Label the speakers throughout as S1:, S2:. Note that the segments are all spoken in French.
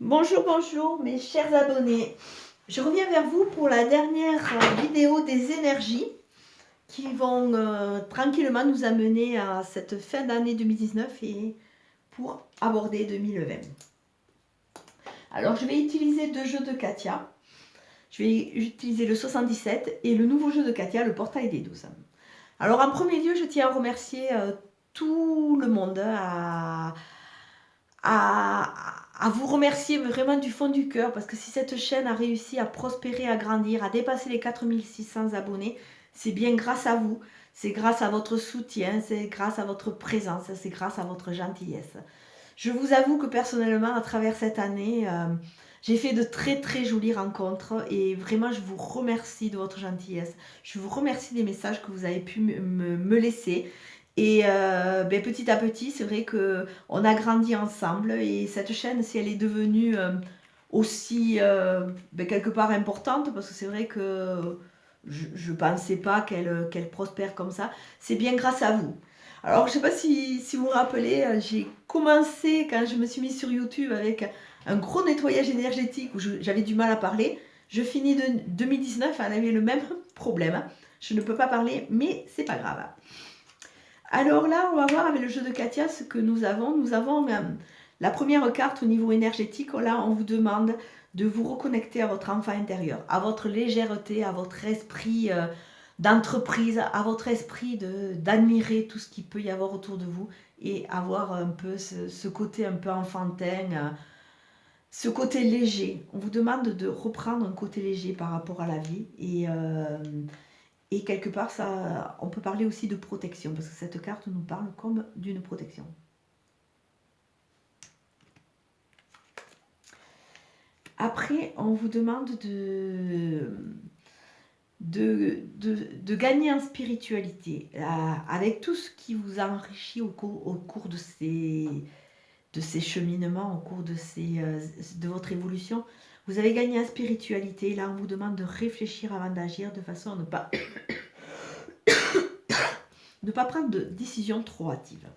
S1: Bonjour, bonjour mes chers abonnés. Je reviens vers vous pour la dernière vidéo des énergies qui vont tranquillement nous amener à cette fin d'année 2019 et pour aborder 2020. Alors je vais utiliser deux jeux de Katia. Je vais utiliser le 77 et le nouveau jeu de Katia, le portail des 12. Alors en premier lieu, je tiens à remercier tout le monde, à vous remercier vraiment du fond du cœur, parce que si cette chaîne a réussi à prospérer, à grandir, à dépasser les 4600 abonnés, c'est bien grâce à vous, c'est grâce à votre soutien, c'est grâce à votre présence, c'est grâce à votre gentillesse. Je vous avoue que personnellement, à travers cette année, j'ai fait de très très jolies rencontres et vraiment je vous remercie de votre gentillesse. Je vous remercie des messages que vous avez pu me laisser. Et petit à petit, c'est vrai qu'on a grandi ensemble et cette chaîne, si elle est devenue aussi quelque part importante, parce que c'est vrai que je ne pensais pas qu'elle prospère comme ça, c'est bien grâce à vous. Alors, je ne sais pas si vous vous rappelez, j'ai commencé quand je me suis mise sur YouTube avec un gros nettoyage énergétique où j'avais du mal à parler. Je finis de 2019, on avait le même problème. Je ne peux pas parler, mais c'est pas grave. Alors là, on va voir avec le jeu de Katia ce que nous avons. Nous avons la première carte au niveau énergétique. Là, on vous demande de vous reconnecter à votre enfant intérieur, à votre légèreté, à votre esprit d'entreprise, à votre esprit d'admirer tout ce qu'il peut y avoir autour de vous et avoir un peu ce côté un peu enfantin, ce côté léger. On vous demande de reprendre un côté léger par rapport à la vie et quelque part, ça, on peut parler aussi de protection, parce que cette carte nous parle comme d'une protection. Après, on vous demande de gagner en spiritualité, avec tout ce qui vous a enrichi au cours de ces cheminements, au cours de votre évolution. Vous avez gagné en spiritualité. Là, on vous demande de réfléchir avant d'agir de façon à ne pas prendre de décisions trop hâtives.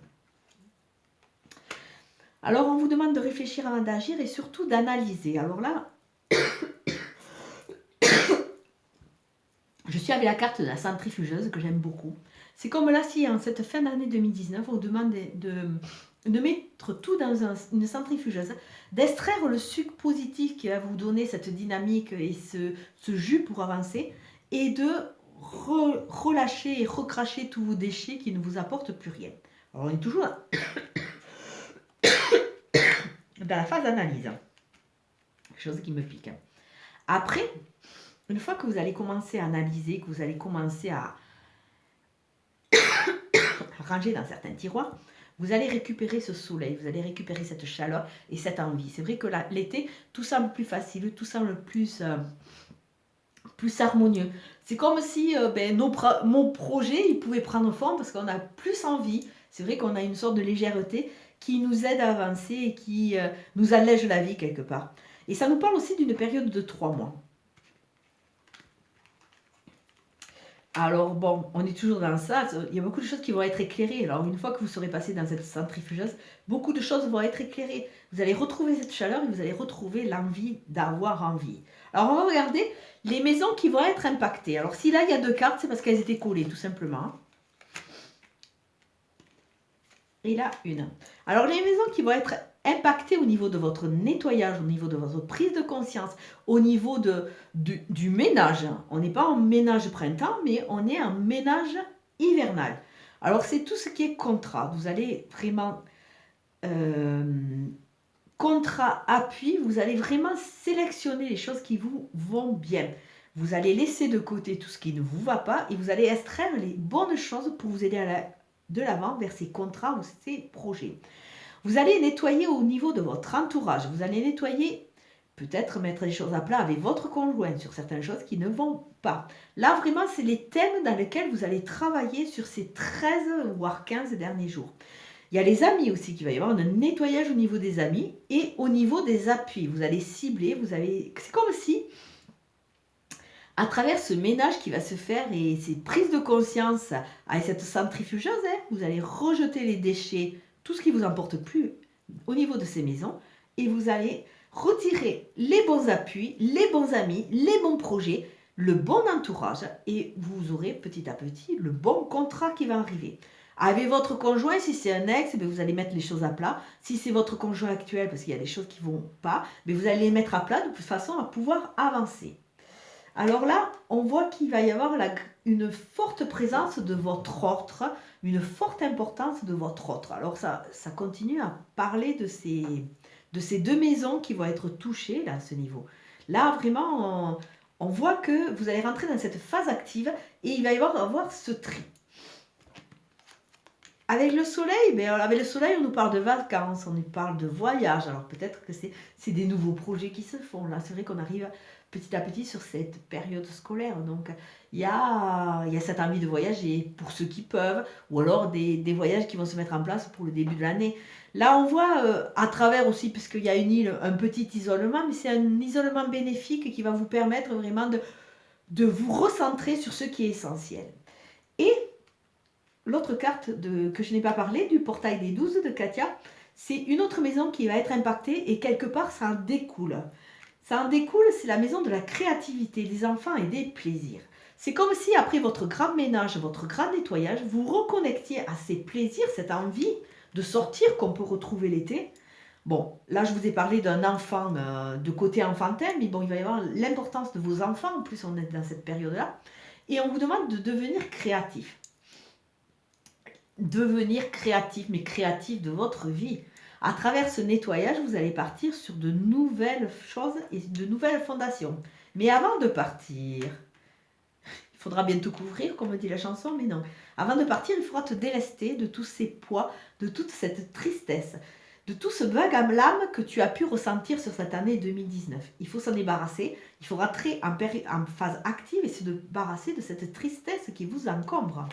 S1: Alors, on vous demande de réfléchir avant d'agir et surtout d'analyser. Alors là, je suis avec la carte de la centrifugeuse que j'aime beaucoup. C'est comme là, si en cette fin d'année 2019, on vous demande de mettre tout dans une centrifugeuse, d'extraire le sucre positif qui va vous donner cette dynamique et ce jus pour avancer, et de relâcher et recracher tous vos déchets qui ne vous apportent plus rien. Alors, on est toujours dans la phase d'analyse. Chose qui me pique. Après, une fois que vous allez commencer à analyser, que vous allez commencer à ranger dans certains tiroirs, vous allez récupérer ce soleil, vous allez récupérer cette chaleur et cette envie. C'est vrai que l'été, tout semble plus facile, tout semble plus harmonieux. C'est comme si mon projet, il pouvait prendre forme parce qu'on a plus envie. C'est vrai qu'on a une sorte de légèreté qui nous aide à avancer et qui nous allège la vie quelque part. Et ça nous parle aussi d'une période de 3 mois. Alors bon, on est toujours dans ça, il y a beaucoup de choses qui vont être éclairées. Alors une fois que vous serez passé dans cette centrifugeuse, beaucoup de choses vont être éclairées. Vous allez retrouver cette chaleur et vous allez retrouver l'envie d'avoir envie. Alors on va regarder les maisons qui vont être impactées. Alors si là il y a 2 cartes, c'est parce qu'elles étaient collées tout simplement. Et là, une. Alors les maisons qui vont être impactées au niveau de votre nettoyage, au niveau de votre prise de conscience, au niveau du ménage. On n'est pas en ménage printemps, mais on est en ménage hivernal. Alors c'est tout ce qui est contrat. Vous allez vraiment... contrat, appui, vous allez vraiment sélectionner les choses qui vous vont bien. Vous allez laisser de côté tout ce qui ne vous va pas et vous allez extraire les bonnes choses pour vous aider de l'avant vers ces contrats ou ces projets. Vous allez nettoyer au niveau de votre entourage. Vous allez nettoyer, peut-être mettre les choses à plat avec votre conjoint sur certaines choses qui ne vont pas. Là, vraiment, c'est les thèmes dans lesquels vous allez travailler sur ces 13 voire 15 derniers jours. Il y a les amis aussi, qu'il va y avoir un nettoyage au niveau des amis et au niveau des appuis. Vous allez cibler, c'est comme si, à travers ce ménage qui va se faire et ces prises de conscience avec cette centrifugeuse, vous allez rejeter les déchets, tout ce qui ne vous importe plus au niveau de ces maisons, et vous allez Retirez les bons appuis, les bons amis, les bons projets, le bon entourage et vous aurez petit à petit le bon contrat qui va arriver. Avec votre conjoint, si c'est un ex, vous allez mettre les choses à plat. Si c'est votre conjoint actuel, parce qu'il y a des choses qui ne vont pas, vous allez les mettre à plat de toute façon à pouvoir avancer. Alors là, on voit qu'il va y avoir une forte présence de votre autre, une forte importance de votre autre. Alors ça continue à parler de ces deux maisons qui vont être touchées là, à ce niveau. Là, vraiment, on voit que vous allez rentrer dans cette phase active et il va y avoir ce tri. Avec le soleil, on nous parle de vacances, on nous parle de voyage. Alors peut-être que c'est des nouveaux projets qui se font. Là, c'est vrai qu'on arrive petit à petit sur cette période scolaire. Donc, il y a cette envie de voyager pour ceux qui peuvent, ou alors des voyages qui vont se mettre en place pour le début de l'année. Là, on voit à travers aussi, parce qu'il y a une île, un petit isolement, mais c'est un isolement bénéfique qui va vous permettre vraiment de vous recentrer sur ce qui est essentiel. Et l'autre carte que je n'ai pas parlé, du portail des 12 de Katia, c'est une autre maison qui va être impactée et quelque part ça en découle. Ça en découle, c'est la maison de la créativité, des enfants et des plaisirs. C'est comme si après votre grand ménage, votre grand nettoyage, vous reconnectiez à ces plaisirs, cette envie de sortir qu'on peut retrouver l'été. Bon, là je vous ai parlé d'un enfant de côté enfantin, mais bon, il va y avoir l'importance de vos enfants, en plus on est dans cette période-là, et on vous demande de devenir créatif. Devenir créatif, mais créatif de votre vie. À travers ce nettoyage, vous allez partir sur de nouvelles choses et de nouvelles fondations. Mais avant de partir, il faudra bien tout couvrir, comme dit la chanson, mais non. Avant de partir, il faudra te délester de tous ces poids, de toute cette tristesse, de tout ce vague à l'âme que tu as pu ressentir sur cette année 2019. Il faut s'en débarrasser, il faut rentrer en phase active et se débarrasser de cette tristesse qui vous encombre.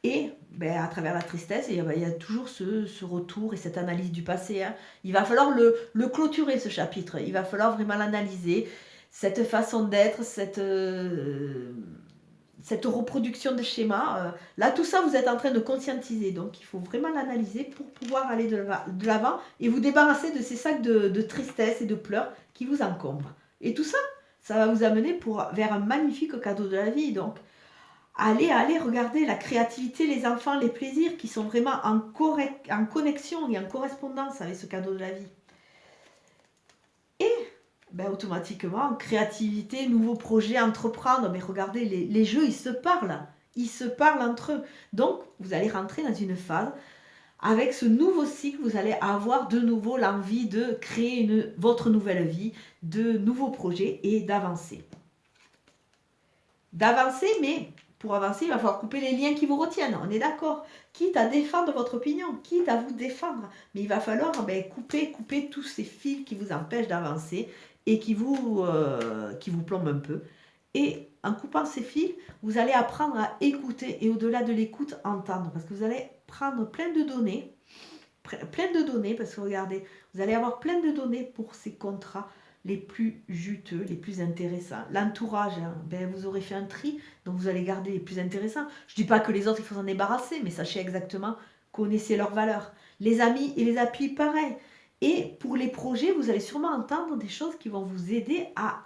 S1: Et à travers la tristesse, il y a toujours ce retour et cette analyse du passé. Hein. Il va falloir le clôturer, ce chapitre. Il va falloir vraiment l'analyser, cette façon d'être, cette reproduction de schémas. Là, tout ça, vous êtes en train de conscientiser. Donc, il faut vraiment l'analyser pour pouvoir aller de l'avant et vous débarrasser de ces sacs de tristesse et de pleurs qui vous encombrent. Et tout ça, ça va vous amener vers un magnifique cadeau de la vie. Donc, allez regarder la créativité, les enfants, les plaisirs qui sont vraiment en connexion et en correspondance avec ce cadeau de la vie. Et automatiquement, créativité, nouveaux projets, entreprendre. Mais regardez, les jeux, ils se parlent. Ils se parlent entre eux. Donc, vous allez rentrer dans une phase. Avec ce nouveau cycle, vous allez avoir de nouveau l'envie de créer votre nouvelle vie, de nouveaux projets et d'avancer. D'avancer, mais pour avancer, il va falloir couper les liens qui vous retiennent, on est d'accord. Quitte à défendre votre opinion, quitte à vous défendre. Mais il va falloir couper tous ces fils qui vous empêchent d'avancer et qui vous plombent un peu. Et en coupant ces fils, vous allez apprendre à écouter et au-delà de l'écoute, entendre. Parce que vous allez prendre plein de données, parce que regardez, vous allez avoir plein de données pour ces contrats les plus juteux, les plus intéressants. L'entourage, vous aurez fait un tri, donc vous allez garder les plus intéressants. Je ne dis pas que les autres, il faut s'en débarrasser, mais sachez exactement, connaissez leurs valeurs. Les amis et les appuis, pareil. Et pour les projets, vous allez sûrement entendre des choses qui vont vous aider à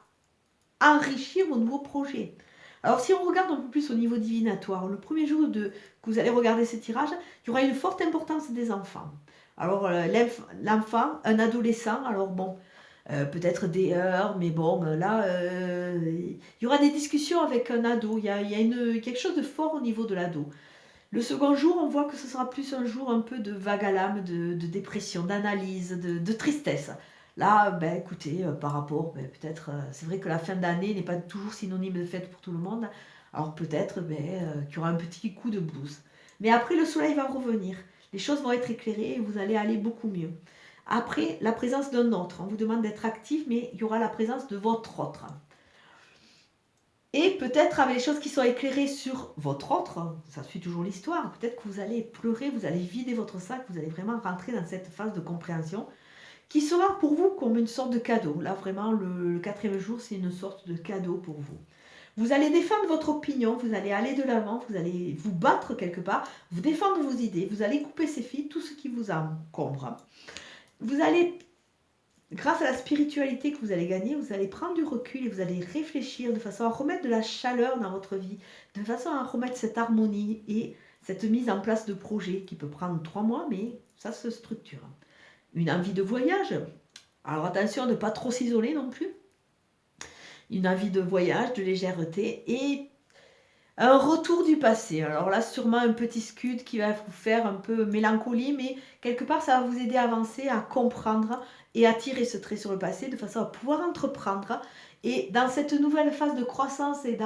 S1: enrichir vos nouveaux projets. Alors si on regarde un peu plus au niveau divinatoire, le premier jour que vous allez regarder ce tirage, il y aura une forte importance des enfants. Alors l'enfant, un adolescent, alors bon, peut-être des heures, mais bon, là, il y aura des discussions avec un ado. Il y a quelque chose de fort au niveau de l'ado. Le second jour, on voit que ce sera plus un jour un peu de vague à l'âme, de dépression, d'analyse, de tristesse. Là, écoutez, par rapport, peut-être, c'est vrai que la fin d'année n'est pas toujours synonyme de fête pour tout le monde. Alors peut-être qu'il y aura un petit coup de blues. Mais après, le soleil va revenir. Les choses vont être éclairées et vous allez aller beaucoup mieux. Après, la présence d'un autre. On vous demande d'être actif, mais il y aura la présence de votre autre. Et peut-être avec les choses qui sont éclairées sur votre autre, ça suit toujours l'histoire, peut-être que vous allez pleurer, vous allez vider votre sac, vous allez vraiment rentrer dans cette phase de compréhension qui sera pour vous comme une sorte de cadeau. Là, vraiment, le 4e jour, c'est une sorte de cadeau pour vous. Vous allez défendre votre opinion, vous allez aller de l'avant, vous allez vous battre quelque part, vous défendre vos idées, vous allez couper ces fils, tout ce qui vous encombre. Vous allez grâce à la spiritualité que vous allez gagner, vous allez prendre du recul et vous allez réfléchir de façon à remettre de la chaleur dans votre vie, de façon à remettre cette harmonie et cette mise en place de projets qui peut prendre 3 mois, mais ça se structure. Une envie de voyage. Alors attention de ne pas trop s'isoler non plus. Une envie de voyage, de légèreté et un retour du passé. Alors là, sûrement un petit scud qui va vous faire un peu mélancolie, mais quelque part, ça va vous aider à avancer, à comprendre et à tirer ce trait sur le passé de façon à pouvoir entreprendre. Et dans cette nouvelle phase de croissance et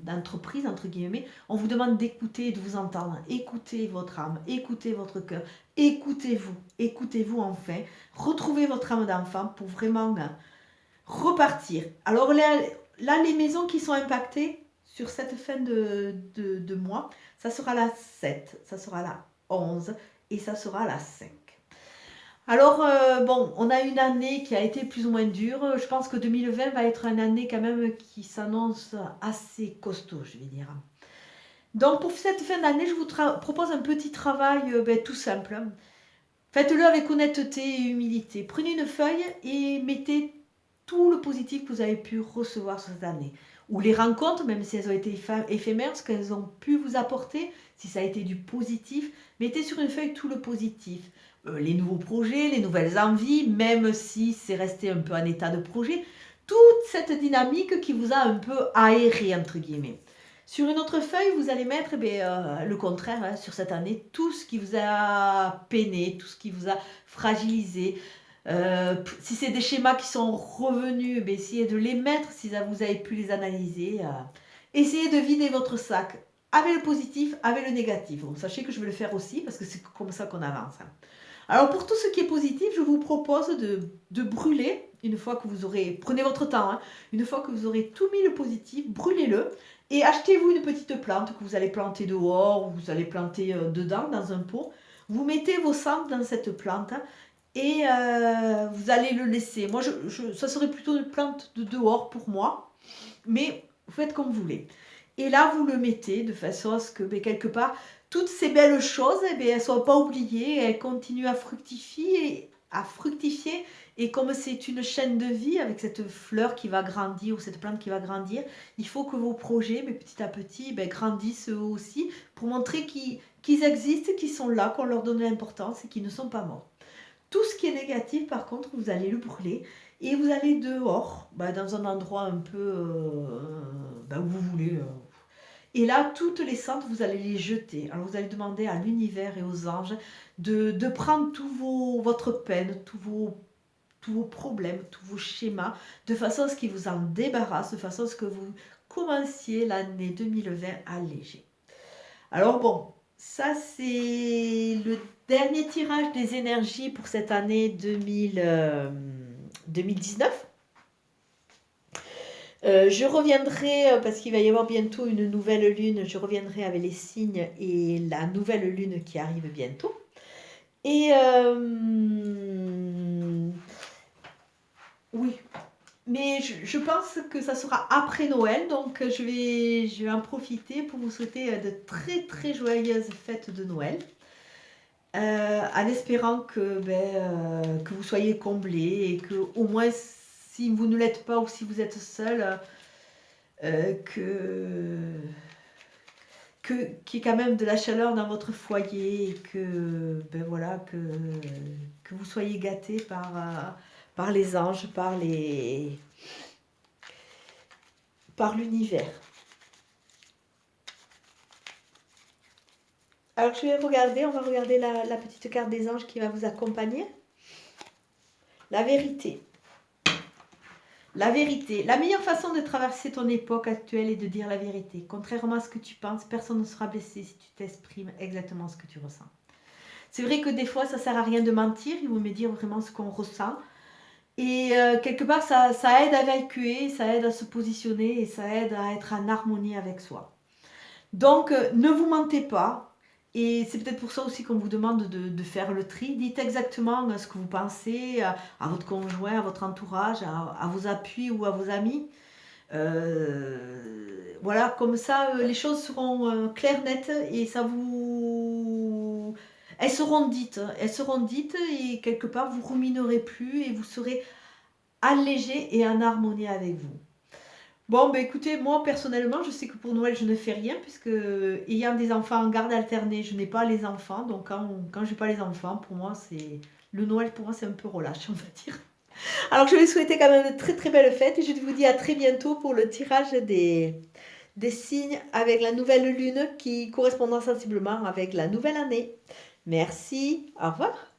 S1: d'entreprise, entre guillemets, on vous demande d'écouter et de vous entendre. Écoutez votre âme, écoutez votre cœur, écoutez-vous enfin. Retrouvez votre âme d'enfant pour vraiment repartir. Alors là, les maisons qui sont impactées sur cette fin de mois, ça sera la 7, ça sera la 11 et ça sera la 5. Alors, bon, on a une année qui a été plus ou moins dure. Je pense que 2020 va être une année quand même qui s'annonce assez costaud, je vais dire. Donc, pour cette fin d'année, je vous propose un petit travail tout simple. Faites-le avec honnêteté et humilité. Prenez une feuille et mettez tout le positif que vous avez pu recevoir cette année. Ou les rencontres, même si elles ont été éphémères, ce qu'elles ont pu vous apporter, si ça a été du positif, mettez sur une feuille tout le positif. Les nouveaux projets, les nouvelles envies, même si c'est resté un peu en état de projet, toute cette dynamique qui vous a un peu aéré, entre guillemets. Sur une autre feuille, vous allez mettre le contraire hein, sur cette année, tout ce qui vous a peiné, tout ce qui vous a fragilisé. Si c'est des schémas qui sont revenus, essayez de les mettre si vous avez pu les analyser. Essayez de vider votre sac avec le positif, avec le négatif. Bon, sachez que je vais le faire aussi parce que c'est comme ça qu'on avance. Hein. Alors pour tout ce qui est positif, je vous propose de brûler, une fois que vous aurez, prenez votre temps, hein, une fois que vous aurez tout mis le positif, brûlez-le et achetez-vous une petite plante que vous allez planter dehors ou vous allez planter dedans dans un pot. Vous mettez vos cendres dans cette plante et vous allez le laisser. Moi, ça serait plutôt une plante de dehors pour moi, mais vous faites comme vous voulez. Et là, vous le mettez de façon à ce que, quelque part, toutes ces belles choses, elles ne soient pas oubliées, elles continuent à fructifier, Et comme c'est une chaîne de vie avec cette fleur qui va grandir ou cette plante qui va grandir, il faut que vos projets, petit à petit, grandissent eux aussi pour montrer qu'ils existent, qu'ils sont là, qu'on leur donne l'importance et qu'ils ne sont pas morts. Tout ce qui est négatif, par contre, vous allez le brûler et vous allez dehors, dans un endroit un peu où vous voulez. Et là, toutes les cendres, vous allez les jeter. Alors, vous allez demander à l'univers et aux anges de prendre votre peine, tous vos problèmes, tous vos schémas, de façon à ce qu'ils vous en débarrassent, de façon à ce que vous commenciez l'année 2020 allégée. Alors bon, ça c'est le dernier tirage des énergies pour cette année 2019. Je reviendrai, parce qu'il va y avoir bientôt une nouvelle lune, je reviendrai avec les signes et la nouvelle lune qui arrive bientôt. Et oui, mais je pense que ça sera après Noël, donc je vais en profiter pour vous souhaiter de très très joyeuses fêtes de Noël. En espérant que vous soyez comblés et que au moins si vous ne l'êtes pas ou si vous êtes seul, qu'il y ait quand même de la chaleur dans votre foyer et que que vous soyez gâtés par les anges, par l'univers. Alors on va regarder la petite carte des anges qui va vous accompagner. La vérité. La vérité. La meilleure façon de traverser ton époque actuelle est de dire la vérité. Contrairement à ce que tu penses, personne ne sera blessé si tu t'exprimes exactement ce que tu ressens. C'est vrai que des fois, ça ne sert à rien de mentir, il vaut mieux dire vraiment ce qu'on ressent. Et quelque part, ça aide à évacuer, ça aide à se positionner et ça aide à être en harmonie avec soi. Donc, ne vous mentez pas. Et c'est peut-être pour ça aussi qu'on vous demande de faire le tri. Dites exactement ce que vous pensez à votre conjoint, à votre entourage, à vos appuis ou à vos amis. Voilà, comme ça, les choses seront claires, nettes et elles seront dites et quelque part vous ruminerez plus et vous serez allégé et en harmonie avec vous. Bon, ben écoutez, moi personnellement, je sais que pour Noël, je ne fais rien puisque ayant des enfants en garde alternée, je n'ai pas les enfants. Donc quand j'ai pas les enfants, pour moi, c'est le Noël pour moi, c'est un peu relâche, on va dire. Alors je vais vous souhaiter quand même de très très belles fêtes et je vous dis à très bientôt pour le tirage des signes avec la nouvelle lune qui correspondra sensiblement avec la nouvelle année. Merci, au revoir.